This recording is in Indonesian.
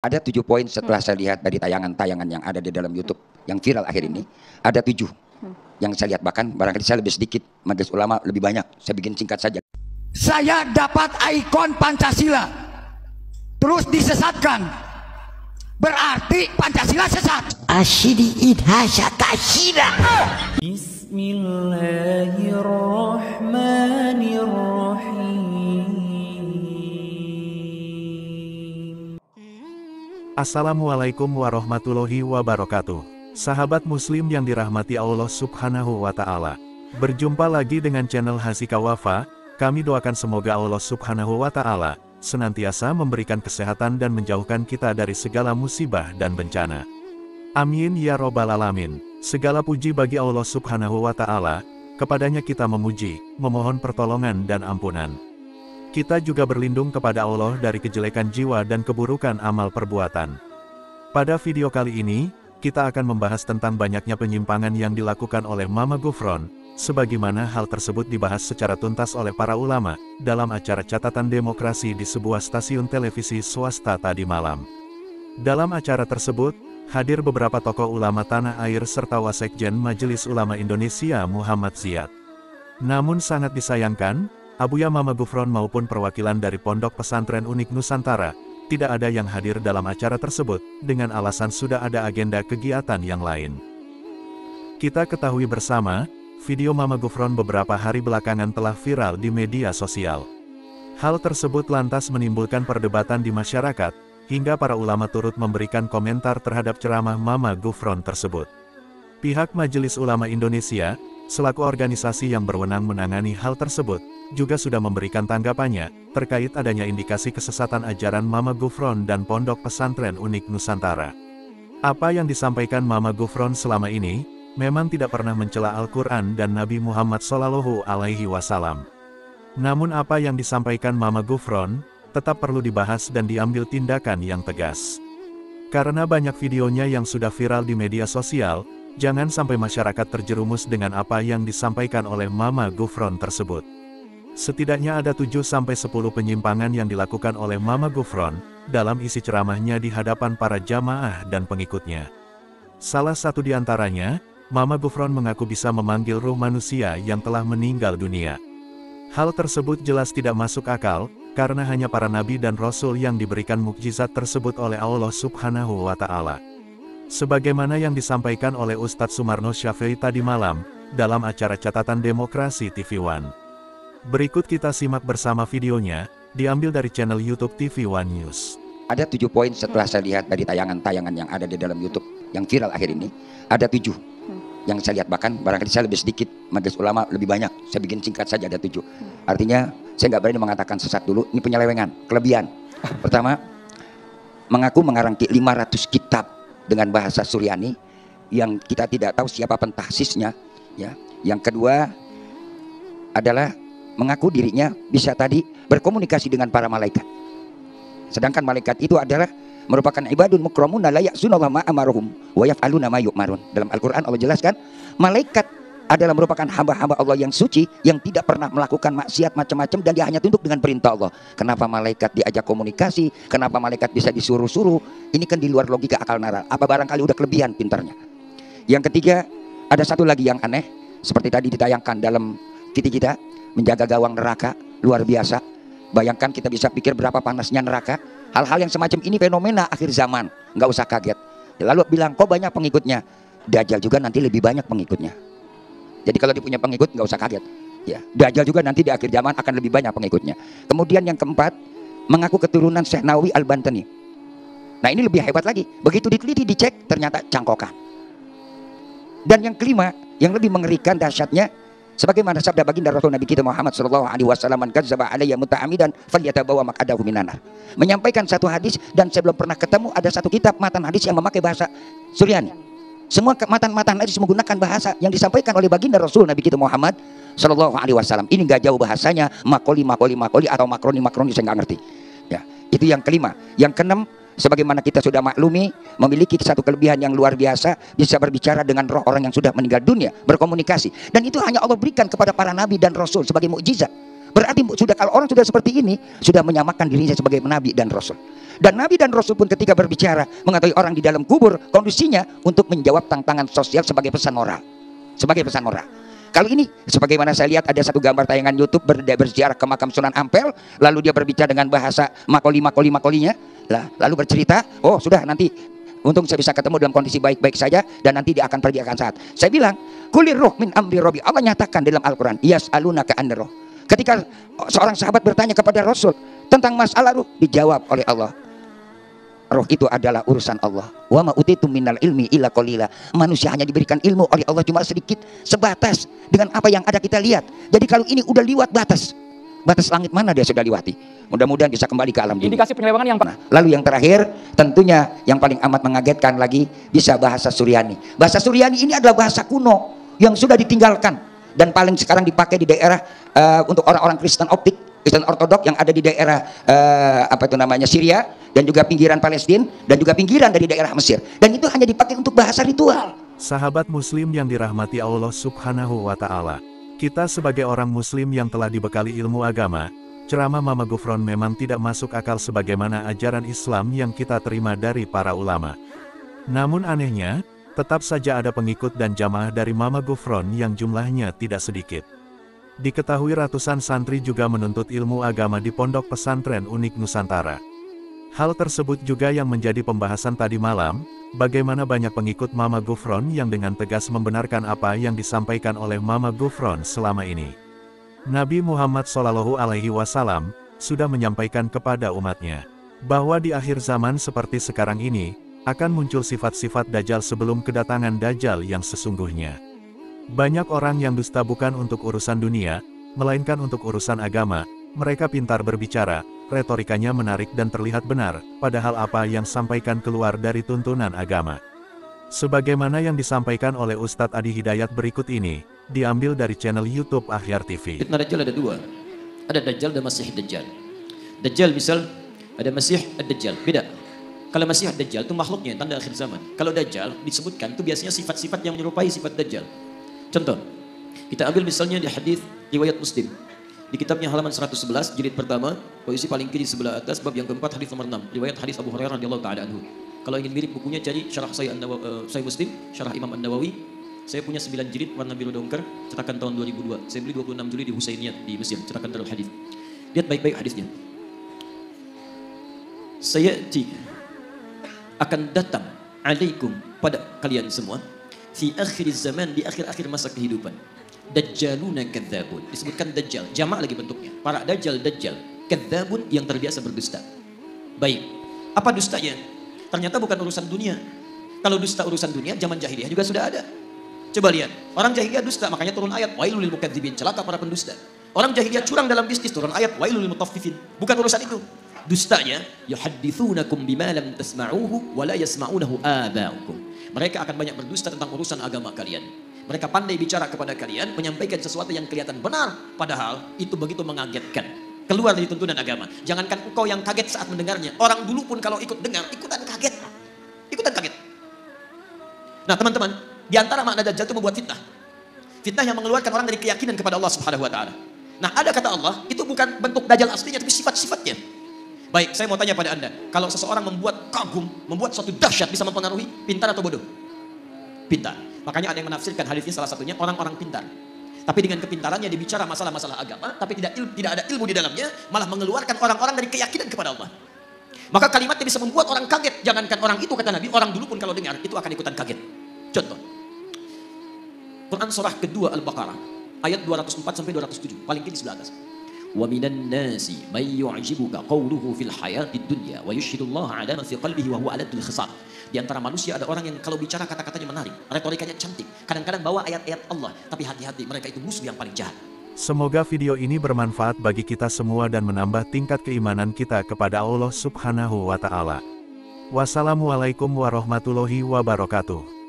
Ada 7 poin setelah saya lihat dari tayangan-tayangan yang ada di dalam YouTube yang viral akhir ini. Ada 7 yang saya lihat, bahkan barangkali saya lebih sedikit, majelis ulama lebih banyak. Saya bikin singkat saja. Saya dapat ikon Pancasila terus disesatkan, berarti Pancasila sesat. Asyidi idhasya kasyida. Bismillahirrahmanirrahim. Assalamualaikum warahmatullahi wabarakatuh. Sahabat muslim yang dirahmati Allah subhanahu wa ta'ala, berjumpa lagi dengan channel Hasika Wafa. Kami doakan semoga Allah subhanahu wa ta'ala senantiasa memberikan kesehatan dan menjauhkan kita dari segala musibah dan bencana. Amin ya robbal alamin. Segala puji bagi Allah subhanahu wa ta'ala, kepadanya kita memuji, memohon pertolongan dan ampunan. Kita juga berlindung kepada Allah dari kejelekan jiwa dan keburukan amal perbuatan. Pada video kali ini, kita akan membahas tentang banyaknya penyimpangan yang dilakukan oleh Mama Gufron, sebagaimana hal tersebut dibahas secara tuntas oleh para ulama, dalam acara catatan demokrasi di sebuah stasiun televisi swasta tadi malam. Dalam acara tersebut, hadir beberapa tokoh ulama tanah air serta Wasekjen Majelis Ulama Indonesia Muhammad Ziyad. Namun sangat disayangkan, Abuya Mama Gufron maupun perwakilan dari Pondok Pesantren Unik Nusantara, tidak ada yang hadir dalam acara tersebut, dengan alasan sudah ada agenda kegiatan yang lain. Kita ketahui bersama, video Mama Gufron beberapa hari belakangan telah viral di media sosial. Hal tersebut lantas menimbulkan perdebatan di masyarakat, hingga para ulama turut memberikan komentar terhadap ceramah Mama Gufron tersebut. Pihak Majelis Ulama Indonesia, selaku organisasi yang berwenang menangani hal tersebut, juga sudah memberikan tanggapannya, terkait adanya indikasi kesesatan ajaran Mama Gufron dan Pondok Pesantren Unik Nusantara. Apa yang disampaikan Mama Gufron selama ini, memang tidak pernah mencela Al-Quran dan Nabi Muhammad SAW. Namun apa yang disampaikan Mama Gufron, tetap perlu dibahas dan diambil tindakan yang tegas. Karena banyak videonya yang sudah viral di media sosial, jangan sampai masyarakat terjerumus dengan apa yang disampaikan oleh Mama Gufron tersebut. Setidaknya ada 7-10 penyimpangan yang dilakukan oleh Mama Gufron, dalam isi ceramahnya di hadapan para jamaah dan pengikutnya. Salah satu di antaranya, Mama Gufron mengaku bisa memanggil ruh manusia yang telah meninggal dunia. Hal tersebut jelas tidak masuk akal, karena hanya para nabi dan rasul yang diberikan mukjizat tersebut oleh Allah subhanahu wa ta'ala. Sebagaimana yang disampaikan oleh Ustadz Sumarno Syafi'i tadi malam, dalam acara catatan demokrasi TV One. Berikut kita simak bersama videonya, diambil dari channel YouTube TV One News. Ada 7 poin setelah saya lihat dari tayangan-tayangan yang ada di dalam YouTube yang viral akhir ini. Ada 7 yang saya lihat, bahkan barangkali saya lebih sedikit, majelis ulama lebih banyak. Saya bikin singkat saja, ada 7. Artinya saya nggak berani mengatakan sesat dulu, ini penyelewengan, kelebihan. Pertama, mengaku mengarang 500 kitab dengan bahasa Suryani yang kita tidak tahu siapa pentahsisnya, ya. Yang kedua adalah mengaku dirinya bisa tadi berkomunikasi dengan para malaikat. Sedangkan malaikat itu adalah merupakan ibadun mukramuna la ya'sunallaha ma amaruhum wa yaf'aluna ma yu'marun. Dalam Al-Qur'an Allah jelaskan, malaikat adalah merupakan hamba-hamba Allah yang suci, yang tidak pernah melakukan maksiat macam-macam, dan dia hanya tunduk dengan perintah Allah. Kenapa malaikat diajak komunikasi? Kenapa malaikat bisa disuruh-suruh? Ini kan di luar logika akal nalar. Apa barangkali udah kelebihan pintarnya? Yang ketiga, ada satu lagi yang aneh, seperti tadi ditayangkan dalam TV kita, menjaga gawang neraka, luar biasa. Bayangkan, kita bisa pikir berapa panasnya neraka. Hal-hal yang semacam ini fenomena akhir zaman, nggak usah kaget. Lalu bilang, kok banyak pengikutnya? Dajjal juga nanti lebih banyak pengikutnya. Jadi kalau dia punya pengikut, nggak usah kaget. Ya, Dajjal juga nanti di akhir zaman akan lebih banyak pengikutnya. Kemudian yang keempat, mengaku keturunan Syekh Nawawi Al-Bantani. Nah ini lebih hebat lagi. Begitu diteliti, dicek, ternyata cangkokan. Dan yang kelima, yang lebih mengerikan dahsyatnya, sebagaimana sabda baginda Rasul Nabi kita Muhammad sallallahu alaihi wasallam, "Man kadzdzaba alayya muta'ammidan falyatabawa maq'adahu minan nar." Menyampaikan satu hadis, dan saya belum pernah ketemu ada satu kitab matan hadis yang memakai bahasa Suryani. Semua matan hadis menggunakan bahasa yang disampaikan oleh baginda Rasul Nabi kita Muhammad sallallahu alaihi wasallam. Ini enggak jauh bahasanya makoli atau makroni saya nggak ngerti. Ya, itu yang kelima. Yang keenam, sebagaimana kita sudah maklumi, memiliki satu kelebihan yang luar biasa, bisa berbicara dengan roh orang yang sudah meninggal dunia, berkomunikasi. Dan itu hanya Allah berikan kepada para nabi dan rasul sebagai mukjizat. Berarti sudah, kalau orang sudah seperti ini, sudah menyamakan dirinya sebagai nabi dan rasul. Dan Nabi dan Rasul pun ketika berbicara mengetahui orang di dalam kubur, kondisinya untuk menjawab tantangan sosial sebagai pesan moral. Sebagai pesan moral. Kalau ini, sebagaimana saya lihat ada satu gambar tayangan YouTube berziarah ke makam Sunan Ampel, lalu dia berbicara dengan bahasa makolinya, lalu bercerita, oh sudah nanti untung saya bisa ketemu dalam kondisi baik-baik saja dan nanti dia akan pergi akan saat. Saya bilang, kulir roh min amri robi. Allah nyatakan dalam Al-Quran, yas'alunaka an roh. Ketika seorang sahabat bertanya kepada Rasul tentang masalah roh, dijawab oleh Allah, roh itu adalah urusan Allah. Wa ma utitum minal ilmi illa qalila. Manusia hanya diberikan ilmu oleh Allah cuma sedikit, sebatas dengan apa yang ada kita lihat. Jadi kalau ini udah liwat batas langit mana dia sudah liwati. Mudah-mudahan bisa kembali ke alam dunia. Indikasi penyelewengan yang Lalu yang terakhir, tentunya yang paling amat mengagetkan lagi, bisa bahasa Suryani. Bahasa Suryani ini adalah bahasa kuno yang sudah ditinggalkan dan paling sekarang dipakai di daerah untuk orang-orang Kristen optik, Kristen Ortodok yang ada di daerah Syria dan juga pinggiran Palestina dan juga pinggiran dari daerah Mesir. Dan itu hanya dipakai untuk bahasa ritual. Sahabat muslim yang dirahmati Allah Subhanahu wa Ta'ala, kita sebagai orang muslim yang telah dibekali ilmu agama, ceramah Mama Gufron memang tidak masuk akal sebagaimana ajaran Islam yang kita terima dari para ulama. Namun anehnya, tetap saja ada pengikut dan jamaah dari Mama Gufron yang jumlahnya tidak sedikit. Diketahui ratusan santri juga menuntut ilmu agama di Pondok Pesantren Unik Nusantara. Hal tersebut juga yang menjadi pembahasan tadi malam, bagaimana banyak pengikut Mama Gufron yang dengan tegas membenarkan apa yang disampaikan oleh Mama Gufron selama ini. Nabi Muhammad SAW sudah menyampaikan kepada umatnya, bahwa di akhir zaman seperti sekarang ini, akan muncul sifat-sifat Dajjal sebelum kedatangan Dajjal yang sesungguhnya. Banyak orang yang dusta bukan untuk urusan dunia, melainkan untuk urusan agama. Mereka pintar berbicara, retorikanya menarik dan terlihat benar, padahal apa yang sampaikan keluar dari tuntunan agama. Sebagaimana yang disampaikan oleh Ustadz Adi Hidayat berikut ini, diambil dari channel YouTube Akhyar TV. Fitnah Dajjal ada dua. Ada Dajjal dan Masih Dajjal. Dajjal misal, ada Masih Dajjal. Beda. Kalau Masih Dajjal itu makhluknya, tanda akhir zaman. Kalau Dajjal disebutkan itu biasanya sifat-sifat yang menyerupai sifat Dajjal. Contoh, kita ambil misalnya di hadis riwayat Muslim. Di kitabnya halaman 111, jilid pertama, posisi paling kiri sebelah atas, bab yang keempat, hadis nomor 6. Riwayat hadis Abu Hurairah radhiyallahu ta'ala anhu. Kalau ingin mirip bukunya, cari syarah Sahih Muslim, syarah Imam An-Nawawi. Saya punya 9 jilid warna biru dongker, cetakan tahun 2002. Saya beli 26 Juli di Husainiyat di Mesir, cetakan Darul Hadis. Lihat baik-baik hadisnya. Sayati akan datang alaikum pada kalian semua fi akhir zaman, di akhir-akhir masa kehidupan. Dajjaluna kadzabun. Disebutkan Dajjal, jamak lagi bentuknya. Para Dajjal, kadzabun yang terbiasa berdusta. Baik, apa dustanya? Ternyata bukan urusan dunia. Kalau dusta urusan dunia, zaman jahiliyah juga sudah ada. Coba lihat, orang jahiliyah dusta, makanya turun ayat wailul lil mukadzibin, celaka para pendusta. Orang jahiliyah curang dalam bisnis, turun ayat wailul lil mutaffifin. Bukan urusan itu. Dustanya, yuhadditsunakum bima lam tasma'uhu wa la yasma'unahu aba'ukum. Mereka akan banyak berdusta tentang urusan agama kalian. Mereka pandai bicara kepada kalian, menyampaikan sesuatu yang kelihatan benar, padahal itu begitu mengagetkan. Keluar dari tuntunan agama. Jangankan engkau yang kaget saat mendengarnya, orang dulu pun kalau ikut dengar, ikutan kaget. Ikutan kaget. Nah teman-teman, di antara makna Dajjal itu membuat fitnah. Fitnah yang mengeluarkan orang dari keyakinan kepada Allah Subhanahu wa Ta'ala. Nah ada kata Allah, itu bukan bentuk Dajjal aslinya, tapi sifat-sifatnya. Baik, saya mau tanya pada Anda, kalau seseorang membuat kagum, membuat suatu dahsyat bisa mempengaruhi, pintar atau bodoh? Pintar. Makanya ada yang menafsirkan hadis ini salah satunya orang-orang pintar. Tapi dengan kepintarannya dia bicara masalah-masalah agama, tapi tidak ada ilmu di dalamnya, malah mengeluarkan orang-orang dari keyakinan kepada Allah. Maka kalimatnya bisa membuat orang kaget. Jangankan orang itu, kata Nabi, orang dulu pun kalau dengar itu akan ikutan kaget. Contoh, Quran surah kedua Al-Baqarah ayat 204 sampai 207, paling kiri sebelah atas. Wa minan nasi may yu'jibuka qawluhu fil hayatid dunya wa yushhidullaha 'ala ma fi qalbihi wa huwa 'aladul khisam. Di antara manusia ada orang yang kalau bicara kata-katanya menarik, retorikanya cantik, kadang-kadang bawa ayat-ayat Allah, tapi hati-hati, mereka itu musuh yang paling jahat. Semoga video ini bermanfaat bagi kita semua dan menambah tingkat keimanan kita kepada Allah Subhanahu wa Ta'ala. Wassalamualaikum warahmatullahi wabarakatuh.